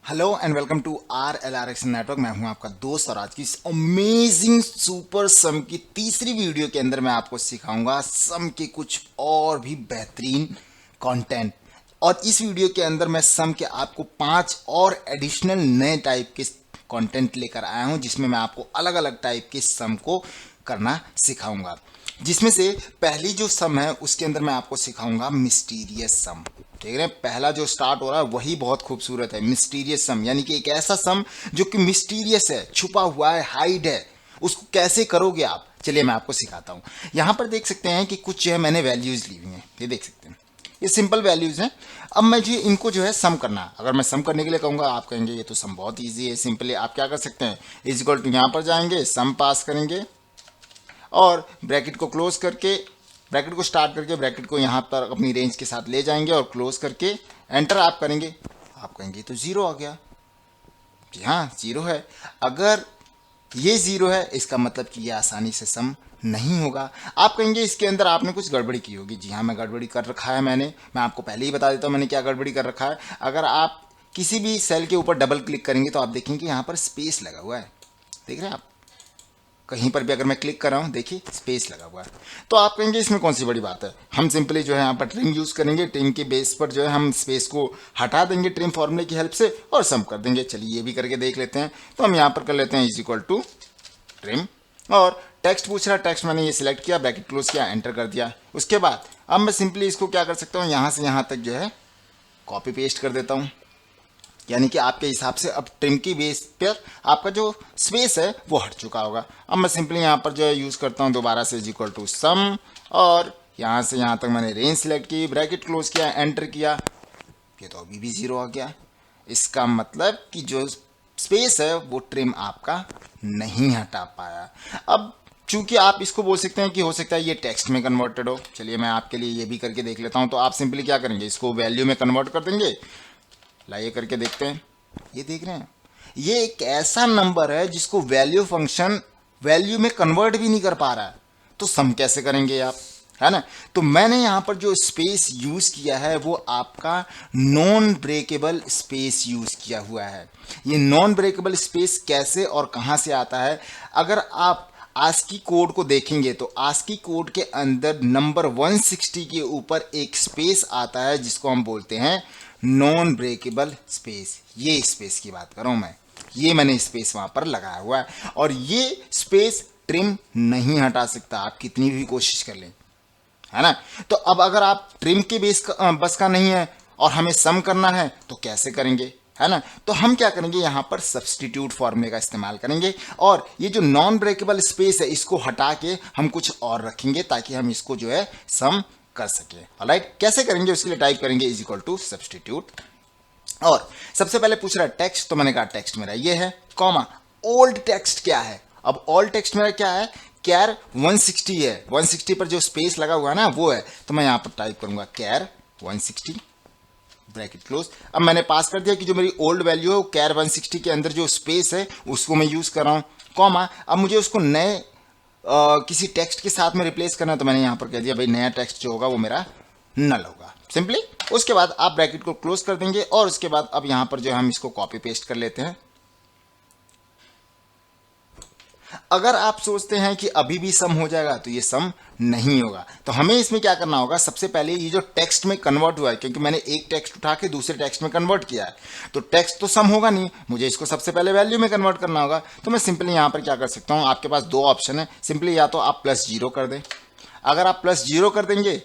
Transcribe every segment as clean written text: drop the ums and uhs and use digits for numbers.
Hello and welcome to R L R X network. मैं हूं आपका दोस्त और आज की इस अमेजिंग सुपर सम की तीसरी वीडियो के अंदर मैं आपको सिखाऊंगा सम के कुछ और भी बेहतरीन कंटेंट। और इस वीडियो के अंदर मैं सम के आपको 5 और एडिशनल नए टाइप के कंटेंट लेकर आया हूं, जिसमें मैं आपको अलग अलग टाइप के सम को करना सिखाऊंगा। जिसमें से पहली जो सम है उसके अंदर मैं आपको सिखाऊंगा मिस्टीरियस सम। ठीक है, पहला जो स्टार्ट हो रहा है वही बहुत खूबसूरत है, मिस्टीरियस सम, यानी कि एक ऐसा सम जो कि मिस्टीरियस है, छुपा हुआ है, हाइड है। उसको कैसे करोगे आप, चलिए मैं आपको सिखाता हूं। यहां पर देख सकते हैं कि कुछ जो है मैंने वैल्यूज ली हुई हैं, ये देख सकते हैं, ये सिंपल वैल्यूज हैं। अब मैं जी इनको जो है सम करना है। अगर मैं सम करने के लिए कहूंगा, आप कहेंगे ये तो सम बहुत ईजी है। सिंपली आप क्या कर सकते हैं, इज इक्वल टू यहां पर जाएंगे, सम पास करेंगे और ब्रैकेट को क्लोज करके, ब्रैकेट को स्टार्ट करके ब्रैकेट को यहाँ पर अपनी रेंज के साथ ले जाएंगे और क्लोज करके एंटर आप करेंगे। आप कहेंगे तो जीरो आ गया। जी हाँ, जीरो है। अगर ये जीरो है इसका मतलब कि ये आसानी से सम नहीं होगा। आप कहेंगे इसके अंदर आपने कुछ गड़बड़ी की होगी। जी हाँ, मैं गड़बड़ी कर रखा है। मैं आपको पहले ही बता देता हूँ मैंने क्या गड़बड़ी कर रखा है। अगर आप किसी भी सेल के ऊपर डबल क्लिक करेंगे तो आप देखेंगे यहाँ पर स्पेस लगा हुआ है। देख रहे हैं आप, कहीं पर भी अगर मैं क्लिक कर रहा हूं देखिए स्पेस लगा हुआ है। तो आप कहेंगे इसमें कौन सी बड़ी बात है, हम सिंपली जो है यहाँ पर ट्रिम यूज करेंगे। ट्रिम के बेस पर जो है हम स्पेस को हटा देंगे ट्रिम फॉर्मूले की हेल्प से और सम कर देंगे। चलिए ये भी करके देख लेते हैं। तो हम यहाँ पर कर लेते हैं इज इक्वल टू ट्रिम और टेक्स्ट पूछ रहा है, टेक्स्ट मैंने ये सिलेक्ट किया, ब्रैकेट क्लोज किया, एंटर कर दिया। उसके बाद अब मैं सिंपली इसको क्या कर सकता हूँ, यहाँ से यहाँ तक जो है कॉपी पेस्ट कर देता हूँ। यानी कि आपके हिसाब से अब ट्रिम की बेस पर आपका जो स्पेस है वो हट चुका होगा। अब मैं सिंपली यहाँ पर जो है यूज़ करता हूँ दोबारा से इज इक्वल टू सम और यहाँ से यहाँ तक मैंने रेंज सेलेक्ट की, ब्रैकेट क्लोज किया, एंटर किया। ये तो अभी भी जीरो आ गया। इसका मतलब कि जो स्पेस है वो ट्रिम आपका नहीं हटा पाया। अब चूंकि आप इसको बोल सकते हैं कि हो सकता है ये टेक्स्ट में कन्वर्टेड हो। चलिए मैं आपके लिए ये भी करके देख लेता हूँ। तो आप सिंपली क्या करेंगे, इसको वैल्यू में कन्वर्ट कर देंगे। लाइए करके देखते हैं। ये देख रहे हैं, ये एक ऐसा नंबर है जिसको वैल्यू फंक्शन वैल्यू में कन्वर्ट भी नहीं कर पा रहा है। तो सम कैसे करेंगे आप, है ना। तो मैंने यहां पर जो स्पेस यूज किया है वो आपका नॉन ब्रेकेबल स्पेस यूज किया हुआ है। ये नॉन ब्रेकेबल स्पेस कैसे और कहां से आता है, अगर आप आस्की कोड को देखेंगे तो आस्की कोड के अंदर नंबर 160 के ऊपर एक स्पेस आता है जिसको हम बोलते हैं नॉन ब्रेकेबल स्पेस। ये स्पेस की बात कर रहा हूं मैं, ये मैंने स्पेस वहां पर लगाया हुआ है और ये स्पेस ट्रिम नहीं हटा सकता, आप कितनी भी कोशिश कर लें, है ना। तो अब अगर आप ट्रिम के बस का नहीं है और हमें सम करना है तो कैसे करेंगे, है ना। तो हम क्या करेंगे, यहां पर सब्स्टिट्यूट फॉर्मूले का इस्तेमाल करेंगे और ये जो नॉन ब्रेकेबल स्पेस है इसको हटा के हम कुछ और रखेंगे ताकि हम इसको जो है सम कर सके। ऑलराइट, कैसे करेंगे उसके लिए टाइप करेंगे इज इक्वल टू सब्स्टिट्यूट और सबसे पहले पूछ रहा है टेक्स्ट, तो मैंने कहा टेक्स्ट मेरा ये है, कॉमा ओल्ड टेक्स्ट क्या है। अब ओल्ड टेक्स्ट मेरा क्या है, कैर 160 है, 160 पर जो स्पेस लगा हुआ है ना वो है। तो मैं यहां पर टाइप करूंगा कैर 160 ब्रैकेट क्लोज। अब मैंने पास कर दिया कि जो मेरी ओल्ड वैल्यू है वो कैर 160 के अंदर जो स्पेस है उसको मैं यूज कर रहा हूं, कॉमा अब मुझे उसको नए किसी टेक्स्ट के साथ में रिप्लेस करना है। तो मैंने यहां पर कह दिया भाई नया टेक्स्ट जो होगा वो मेरा नल होगा सिंपली। उसके बाद आप ब्रैकेट को क्लोज कर देंगे और उसके बाद अब यहां पर जो है हम इसको कॉपी पेस्ट कर लेते हैं। अगर आप सोचते हैं कि अभी भी सम हो जाएगा तो ये सम नहीं होगा। तो हमें इसमें क्या करना होगा, सबसे पहले ये जो टेक्स्ट में कन्वर्ट हुआ है, क्योंकि मैंने एक टेक्स्ट उठा के दूसरे टेक्स्ट में कन्वर्ट किया है तो टेक्स्ट तो सम होगा नहीं, मुझे इसको सबसे पहले वैल्यू में कन्वर्ट करना होगा। तो मैं सिंपली यहां पर क्या कर सकता हूं, आपके पास दो ऑप्शन है, सिंपली या तो आप +0 कर दें। अगर आप +0 कर देंगे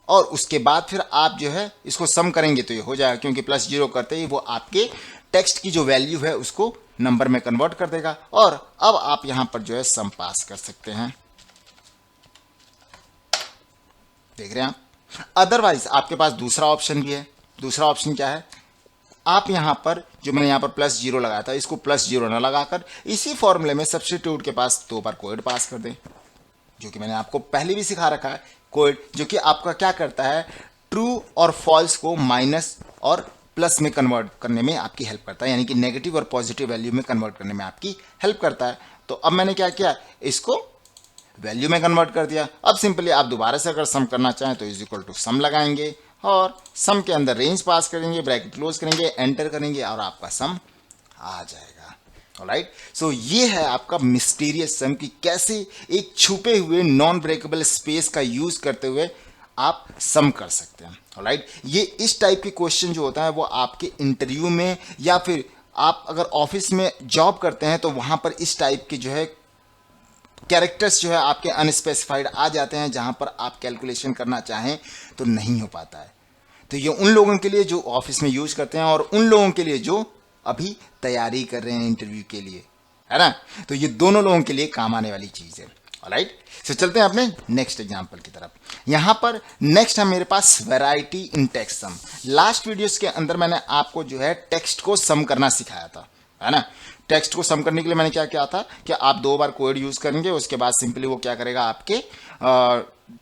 और उसके बाद फिर आप जो है इसको सम करेंगे तो ये हो जाएगा, क्योंकि +0 करते ही वो आपके टेक्स्ट की जो वैल्यू है उसको नंबर में कन्वर्ट कर देगा। और अब आप यहां पर जो है सम पास कर सकते हैं, देख रहे हैं आप। अदरवाइज आपके पास दूसरा ऑप्शन भी है। दूसरा ऑप्शन क्या है, आप यहां पर जो मैंने यहां पर +0 लगाया था इसको +0 ना लगाकर इसी फॉर्मूले में सब्स्टिट्यूट के पास 2 बार कोड पास कर दें, जो कि मैंने आपको पहले भी सिखा रखा है। कोड जो कि आपका क्या करता है, ट्रू और फॉल्स को माइनस और प्लस में कन्वर्ट करने में आपकी हेल्प करता है, यानी कि नेगेटिव और पॉजिटिव वैल्यू में कन्वर्ट करने में आपकी हेल्प करता है। तो अब मैंने क्या किया, इसको वैल्यू में कन्वर्ट कर दिया। अब सिंपली आप दोबारा से अगर सम करना चाहें तो इज इक्वल टू सम लगाएंगे और सम के अंदर रेंज पास करेंगे, ब्रैकेट क्लोज करेंगे, एंटर करेंगे और आपका सम आ जाएगा। ऑलराइट, सो ये है आपका मिस्टीरियस सम की कैसे एक छुपे हुए नॉन ब्रेकेबल स्पेस का यूज करते हुए आप सम कर सकते हैं। ऑलराइट, ये इस टाइप के क्वेश्चन जो होता है वो आपके इंटरव्यू में या फिर आप अगर ऑफिस में जॉब करते हैं तो वहां पर इस टाइप के जो है कैरेक्टर्स जो है आपके अनस्पेसिफाइड आ जाते हैं, जहां पर आप कैलकुलेशन करना चाहें तो नहीं हो पाता है। तो ये उन लोगों के लिए जो ऑफिस में यूज करते हैं और उन लोगों के लिए जो अभी तैयारी कर रहे हैं इंटरव्यू के लिए, है ना। तो ये दोनों लोगों के लिए काम आने वाली चीज है। ऑलराइट, सो चलते हैं अपने नेक्स्ट एग्जांपल की तरफ। यहां पर नेक्स्ट है मेरे पास variety in text sum. Last videos के अंदर मैंने आपको जो है टेक्स्ट को सम करना सिखाया था, है ना। टेक्स्ट को सम करने के लिए मैंने क्या किया था कि आप 2 बार कोड यूज करेंगे, उसके बाद सिंपली वो क्या करेगा आपके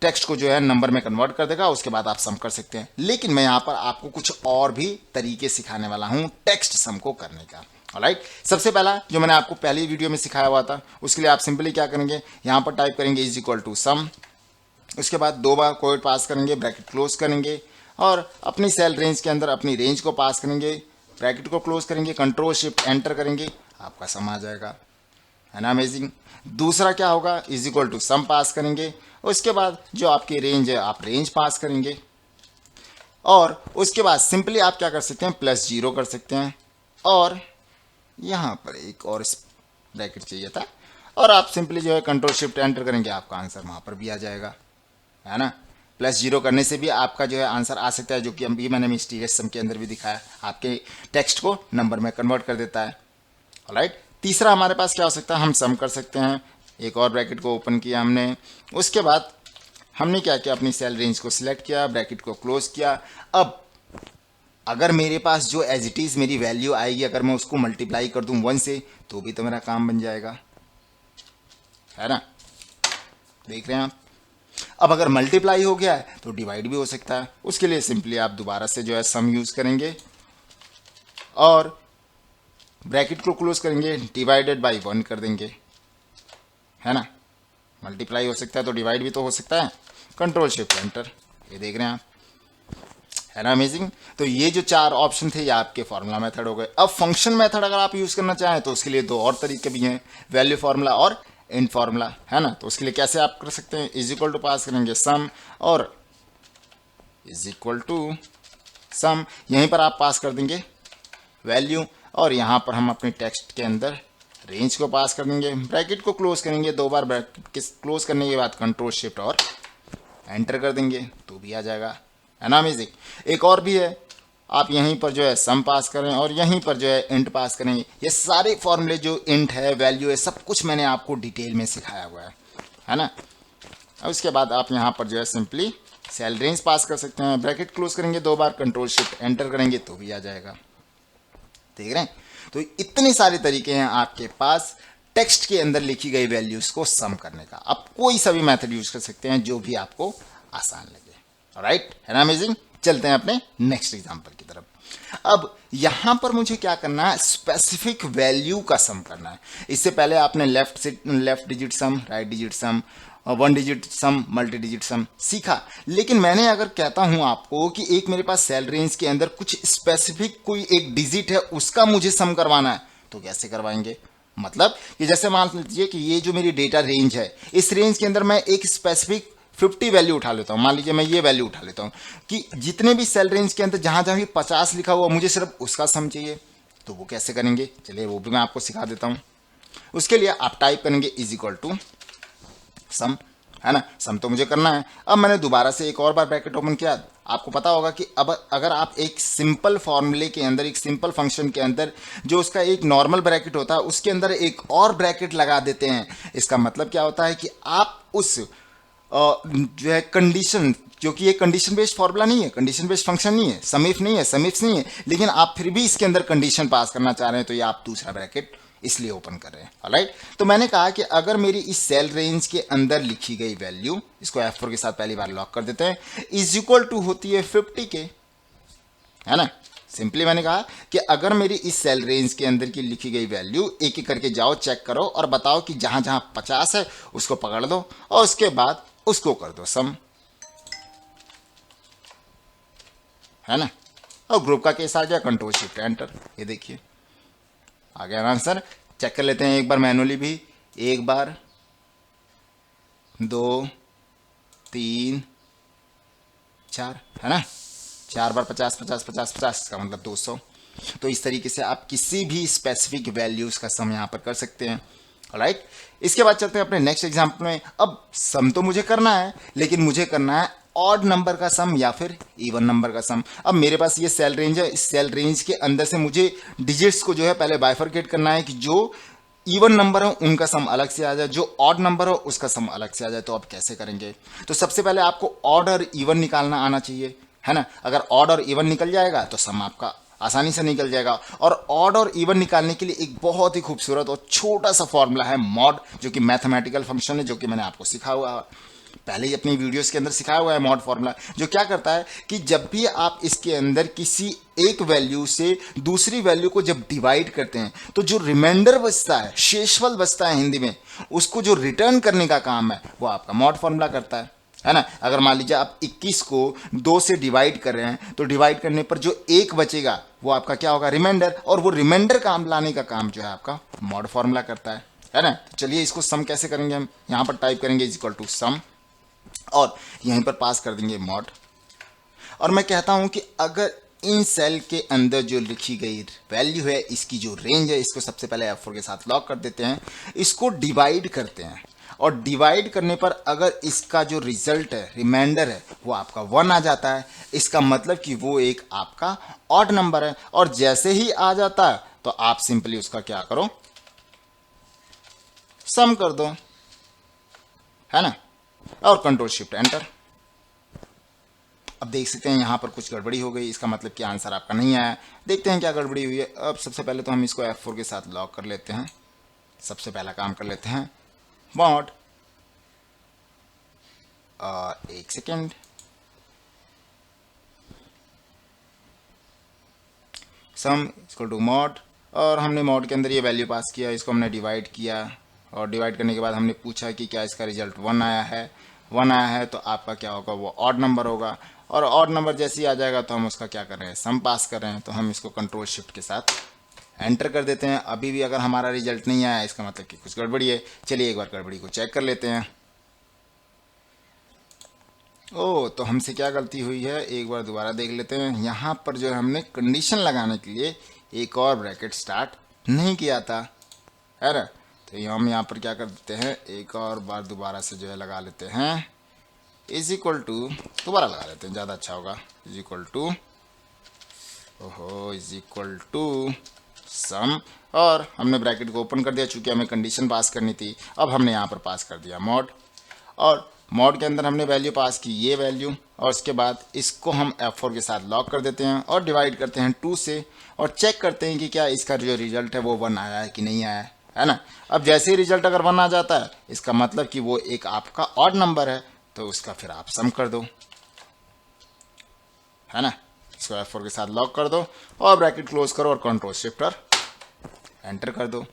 टेक्स्ट को जो है नंबर में कन्वर्ट कर देगा, उसके बाद आप सम कर सकते हैं। लेकिन मैं यहां पर आपको कुछ और भी तरीके सिखाने वाला हूं टेक्स्ट सम को करने का। ऑलराइट, सबसे पहला जो मैंने आपको पहली वीडियो में सिखाया हुआ था, उसके लिए आप सिंपली क्या करेंगे, यहां पर टाइप करेंगे इज इक्वल टू सम, उसके बाद 2 बार कोड पास करेंगे, ब्रैकेट क्लोज करेंगे और अपनी सेल रेंज के अंदर अपनी रेंज को पास करेंगे, ब्रैकेट को क्लोज करेंगे, कंट्रोल शिफ्ट एंटर करेंगे, आपका सम आ जाएगा, है ना। अमेजिंग। दूसरा क्या होगा, इज इक्वल टू सम पास करेंगे, उसके बाद जो आपकी रेंज है आप रेंज पास करेंगे और उसके बाद सिंपली आप क्या कर सकते हैं, +0 कर सकते हैं और यहां पर एक और ब्रैकेट चाहिए था और आप सिंपली जो है कंट्रोल शिफ्ट एंटर करेंगे, आपका आंसर वहां पर भी आ जाएगा, है ना। +0 करने से भी आपका जो है आंसर आ सकता है, जो कि अभी मैंने मिस्टीरियस सम के अंदर भी दिखाया, आपके टेक्स्ट को नंबर में कन्वर्ट कर देता है। ऑलराइट, तीसरा हमारे पास क्या हो सकता है, हम सम कर सकते हैं। एक और ब्रैकेट को ओपन किया हमने, उसके बाद हमने क्या किया, अपनी सेल रेंज को सिलेक्ट किया, ब्रैकेट को क्लोज किया। अब अगर मेरे पास जो एज इट इज मेरी वैल्यू आएगी, अगर मैं उसको मल्टीप्लाई कर दूं 1 से तो भी तो मेरा काम बन जाएगा, है ना। देख रहे हैं आप। अब अगर मल्टीप्लाई हो गया है तो डिवाइड भी हो सकता है, उसके लिए सिंपली आप दोबारा से जो है सम यूज करेंगे और ब्रैकेट को क्लोज करेंगे, डिवाइडेड बाई 1 कर देंगे, है ना। मल्टीप्लाई हो सकता है तो डिवाइड भी तो हो सकता है, कंट्रोल शिफ्ट एंटर, ये देख रहे हैं आप, है ना। अमेजिंग। तो ये जो 4 ऑप्शन थे ये आपके फॉर्मूला मेथड हो गए। अब फंक्शन मेथड अगर आप यूज करना चाहें तो उसके लिए 2 और तरीके भी हैं, वैल्यू फार्मूला और इंट फार्मूला, है ना। तो उसके लिए कैसे आप कर सकते हैं, इज इक्वल टू पास करेंगे सम और इज इक्वल टू सम, यहीं पर आप पास कर देंगे वैल्यू और यहां पर हम अपने टेक्स्ट के अंदर रेंज को पास कर देंगे, ब्रैकेट को क्लोज करेंगे, 2 बार ब्रैकेट क्लोज करने के बाद कंट्रोल शिफ्ट और एंटर कर देंगे तो भी आ जाएगा, है ना। अमेजिंग। एक और भी है, आप यहीं पर जो है सम पास करें और यहीं पर जो है इंट पास करें। ये सारे फॉर्मूले जो इंट है, वैल्यू है, सब कुछ मैंने आपको डिटेल में सिखाया हुआ है ना। अब उसके बाद आप यहाँ पर जो है सिंपली सेल रेंज पास कर सकते हैं, ब्रैकेट क्लोज करेंगे, 2 बार कंट्रोल शिफ्ट एंटर करेंगे तो भी आ जाएगा, देख रहे हैं। तो इतने सारे तरीके हैं आपके पास टेक्स्ट के अंदर लिखी गई वैल्यूज को सम करने का। आप कोई सा भी मेथड यूज कर सकते हैं जो भी आपको आसान लगे। ऑलराइट, है ना। अमेजिंग। चलते हैं अपने नेक्स्ट एग्जांपल की तरफ। अब यहां पर मुझे क्या करना है, स्पेसिफिक वैल्यू का सम करना है। इससे पहले आपने लेफ्ट डिजिट सम, राइट डिजिट सम, 1 डिजिट सम, मल्टी डिजिट सम सीखा। लेकिन मैंने अगर कहता हूं आपको कि एक मेरे पास सेल रेंज के अंदर कुछ स्पेसिफिक कोई एक डिजिट है, उसका मुझे सम करवाना है, तो कैसे करवाएंगे। मतलब कि जैसे मान लीजिए कि ये जो मेरी डेटा रेंज है, इस रेंज के अंदर मैं एक स्पेसिफिक 50 वैल्यू उठा लेता हूं। मान लीजिए मैं ये वैल्यू उठा लेता हूं कि जितने भी सेल रेंज के अंदर जहां जहां भी 50 लिखा हुआ, मुझे सिर्फ उसका सम चाहिए। तो वो कैसे करेंगे, चलिए वो भी मैं आपको सिखा देता हूं। उसके लिए आप टाइप करेंगे इज इक्वल टू सम, है ना। सम तो मुझे करना है। अब मैंने दोबारा से एक और बार ब्रैकेट ओपन किया। आपको पता होगा कि अब अगर आप एक सिंपल फॉर्मूले के अंदर, एक सिंपल फंक्शन के अंदर जो उसका एक नॉर्मल ब्रैकेट होता है, उसके अंदर एक और ब्रैकेट लगा देते हैं, इसका मतलब क्या होता है कि आप उस जो है कंडीशन, जो कि एक कंडीशन बेस्ड फॉर्मूला नहीं है, कंडीशन बेस्ड फंक्शन नहीं है, समीफ नहीं है, समीप्स नहीं है, लेकिन आप फिर भी इसके अंदर कंडीशन पास करना चाह रहे हैं, तो ये आप दूसरा ब्रैकेट इसलिए ओपन कर रहे हैं। ऑलराइट, तो मैंने कहा कि अगर मेरी इस सेल रेंज के अंदर लिखी गई वैल्यू, इसको F4 के साथ पहली बार लॉक कर देते हैं, इज इक्वल टू होती है 50 के, है ना। सिंपली मैंने कहा कि अगर मेरी इस सेल रेंज के अंदर की लिखी गई वैल्यू, एक एक करके जाओ, चेक करो और बताओ कि जहां जहां 50 है उसको पकड़ दो और उसके बाद उसको कर दो सम। है ना। और ग्रुप का केस आ गया, कंट्रोल शिफ्ट एंटर, ये देखिए आ गया आंसर। चेक कर लेते हैं एक बार मैनुअली भी, 1 बार 2 3 4, है ना, 4 बार 50 50 50 50 का मतलब 200। तो इस तरीके से आप किसी भी स्पेसिफिक वैल्यूज का सम यहाँ पर कर सकते हैं। राइट, इसके बाद चलते हैं अपने नेक्स्ट एग्जाम्पल में। अब सम तो मुझे करना है, लेकिन मुझे करना है ऑड नंबर का सम या फिर इवन नंबर का सम। अब मेरे पास ये सेल रेंज है, इस सेल रेंज के अंदर से मुझे डिजिट्स को जो है पहले बाइफरकेट करना है कि जो इवन नंबर हो उनका सम अलग से आ जाए, जो ऑड नंबर हो उसका सम अलग से आ जाए। तो अब कैसे करेंगे? तो सबसे पहले आपको ऑड और इवन निकालना आना चाहिए, है ना। अगर ऑड और इवन निकल जाएगा तो सम आपका आसानी से निकल जाएगा। और ऑड और इवन निकालने के लिए एक बहुत ही खूबसूरत और छोटा सा फॉर्मूला है मॉड, जो कि मैथमेटिकल फंक्शन है, जो कि मैंने आपको सिखाया हुआ है, पहले ही अपनी वीडियोस के अंदर सिखाया हुआ है। मॉड फॉर्मूला जो क्या करता है कि जब भी आप इसके अंदर किसी एक वैल्यू से दूसरी वैल्यू को जब डिवाइड करते हैं तो जो रिमाइंडर बचता है, शेषफल बचता है हिंदी में, उसको जो रिटर्न करने का काम है वो आपका मॉड फॉर्मूला करता है ना। अगर मान लीजिए आप 21 को 2 से डिवाइड कर रहे हैं तो डिवाइड करने पर जो 1 बचेगा वो आपका क्या होगा? रिमाइंडर। और वो रिमाइंडर काम लाने का काम जो है आपका मॉड फॉर्मूला करता है ना। तो चलिए इसको सम कैसे करेंगे, हम यहां पर टाइप करेंगे इज इक्वल टू सम और यहीं पर पास कर देंगे मॉड। और मैं कहता हूं कि अगर इन सेल के अंदर जो लिखी गई वैल्यू है, इसकी जो रेंज है, इसको सबसे पहले F4 के साथ लॉक कर देते हैं, इसको डिवाइड करते हैं और डिवाइड करने पर अगर इसका जो रिजल्ट है, रिमाइंडर है, वो आपका 1 आ जाता है, इसका मतलब कि वो एक आपका ऑड नंबर है। और जैसे ही आ जाता है तो आप सिंपली उसका क्या करो? सम कर दो, है ना। और कंट्रोल शिफ्ट एंटर। अब देख सकते हैं यहां पर कुछ गड़बड़ी हो गई, इसका मतलब कि आंसर आपका नहीं आया। देखते हैं क्या गड़बड़ी हुई है। अब सबसे पहले तो हम इसको F4 के साथ लॉक कर लेते हैं। सबसे पहला काम कर लेते हैं मॉड, एक second, sum equal to mod, और हमने मॉड के अंदर ये वैल्यू पास किया, इसको हमने डिवाइड किया और डिवाइड करने के बाद हमने पूछा कि क्या इसका रिजल्ट 1 आया है। 1 आया है तो आपका क्या होगा? वो ऑड नंबर होगा। और ऑड नंबर जैसे ही आ जाएगा तो हम उसका क्या कर रहे हैं? सम पास कर रहे हैं। तो हम इसको कंट्रोल शिफ्ट के साथ एंटर कर देते हैं। अभी भी अगर हमारा रिजल्ट नहीं आया, इसका मतलब कि कुछ गड़बड़ी है। चलिए एक बार गड़बड़ी को चेक कर लेते हैं। ओ, तो हमसे क्या गलती हुई है, एक बार दोबारा देख लेते हैं। यहाँ पर जो है हमने कंडीशन लगाने के लिए एक और ब्रैकेट स्टार्ट नहीं किया था, है ना। तो हम यहाँ पर क्या कर देते हैं, एक और बार दोबारा से जो है लगा लेते हैं, इज इक्वल टू, दोबारा लगा लेते हैं, ज़्यादा अच्छा होगा, इज इक्वल टू, ओहो, इज इक्वल टू सम। और हमने ब्रैकेट को ओपन कर दिया, चूंकि हमें कंडीशन पास करनी थी। अब हमने यहाँ पर पास कर दिया मॉड, और मॉड के अंदर हमने वैल्यू पास की, ये वैल्यू, और उसके बाद इसको हम F4 के साथ लॉक कर देते हैं और डिवाइड करते हैं 2 से और चेक करते हैं कि क्या इसका जो रिजल्ट है वो 1 आया है कि नहीं आया है ना। अब जैसे ही रिजल्ट अगर 1 आ जाता है, इसका मतलब कि वो एक आपका ऑड नंबर है, तो उसका फिर आप सम कर दो, है ना। इसको F4 के साथ लॉक कर दो और ब्रैकेट क्लोज करो और कंट्रोल शिफ्ट और एंटर कर दो,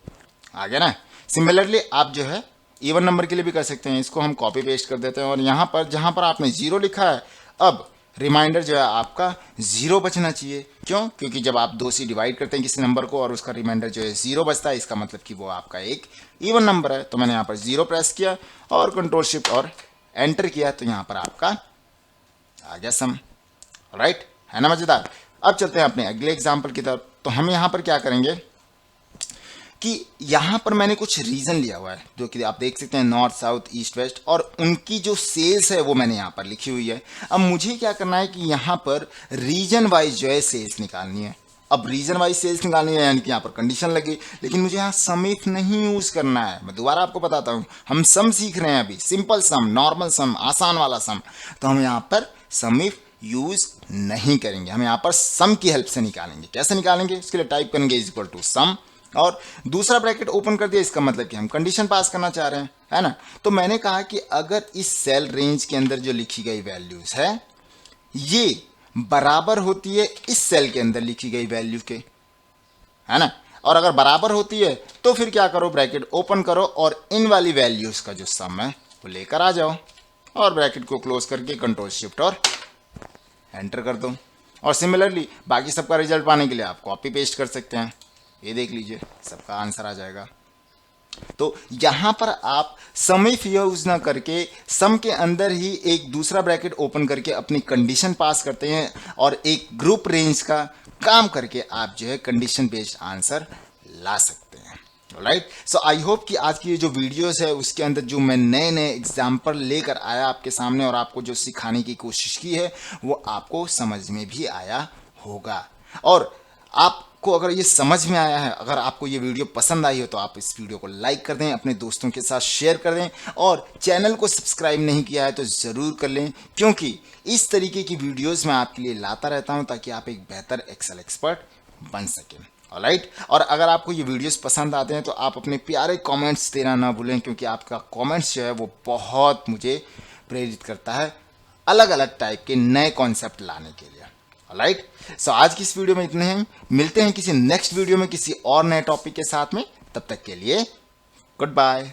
आ गया ना। सिमिलरली आप जो है इवन नंबर के लिए भी कर सकते हैं। इसको हम कॉपी पेस्ट कर देते हैं और यहाँ पर जहाँ पर आपने 0 लिखा है, अब रिमाइंडर जो है आपका 0 बचना चाहिए। क्यों? क्योंकि जब आप 2 से डिवाइड करते हैं किसी नंबर को और उसका रिमाइंडर जो है 0 बचता है, इसका मतलब कि वो आपका एक इवन नंबर है। तो मैंने यहाँ पर 0 प्रेस किया और कंट्रोल शिफ्ट और एंटर किया, तो यहाँ पर आपका आ गया सम। राइट, है ना मजेदार। अब चलते हैं अपने अगले एग्जाम्पल की तरफ। तो हम यहाँ पर क्या करेंगे कि यहाँ पर मैंने कुछ रीजन लिया हुआ है, जो कि आप देख सकते हैं, नॉर्थ, साउथ, ईस्ट, वेस्ट, और उनकी जो सेल्स है वो मैंने यहाँ पर लिखी हुई है। अब मुझे क्या करना है कि यहाँ पर रीजन वाइज जो है सेल्स निकालनी है। अब रीजन वाइज सेल्स निकालनी है, यानी कि यहाँ पर कंडीशन लगी, लेकिन मुझे यहाँ सम इफ नहीं यूज करना है। मैं दोबारा आपको बताता हूँ, हम सम सीख रहे हैं अभी, सिंपल सम, नॉर्मल सम, आसान वाला सम। तो हम यहाँ पर सम इफ यूज नहीं करेंगे, हम यहाँ पर सम की हेल्प से निकालेंगे। कैसे निकालेंगे? उसके लिए टाइप करेंगे इज इक्वल टू सम और दूसरा ब्रैकेट ओपन कर दिया, इसका मतलब कि हम कंडीशन पास करना चाह रहे हैं, है ना। तो मैंने कहा कि अगर इस सेल रेंज के अंदर जो लिखी गई वैल्यूज है ये बराबर होती है इस सेल के अंदर लिखी गई वैल्यू के, है ना, और अगर बराबर होती है तो फिर क्या करो, ब्रैकेट ओपन करो और इन वाली वैल्यूज का जो सम है वो लेकर आ जाओ और ब्रैकेट को क्लोज करके कंट्रोल शिफ्ट और एंटर कर दो। और सिमिलरली बाकी सबका रिजल्ट पाने के लिए आप कॉपी पेस्ट कर सकते हैं। ये देख लीजिए, सबका आंसर आ जाएगा। तो यहां पर आप सम इफ यूज ना करके सम के अंदर ही एक दूसरा ब्रैकेट ओपन करके अपनी कंडीशन पास करते हैं और एक ग्रुप रेंज का काम करके आप जो है कंडीशन बेस्ड आंसर ला सकते हैं। राइट, सो आई होप कि आज की ये जो वीडियोस है उसके अंदर जो मैं नए नए एग्जाम्पल लेकर आया आपके सामने और आपको जो सिखाने की कोशिश की है वो आपको समझ में भी आया होगा। और आपको अगर ये समझ में आया है, अगर आपको ये वीडियो पसंद आई हो तो आप इस वीडियो को लाइक कर दें, अपने दोस्तों के साथ शेयर कर दें और चैनल को सब्सक्राइब नहीं किया है तो ज़रूर कर लें, क्योंकि इस तरीके की वीडियोस मैं आपके लिए लाता रहता हूं ताकि आप एक बेहतर एक्सेल एक्सपर्ट बन सकें। ऑलराइट, और अगर आपको ये वीडियोस पसंद आते हैं तो आप अपने प्यारे कमेंट्स देना ना भूलें, क्योंकि आपका कमेंट्स जो है वो बहुत मुझे प्रेरित करता है अलग अलग टाइप के नए कॉन्सेप्ट लाने के लिए। ऑलराइट, सो आज की इस वीडियो में इतने हैं, मिलते हैं किसी नेक्स्ट वीडियो में किसी और नए टॉपिक के साथ में, तब तक के लिए गुड बाय।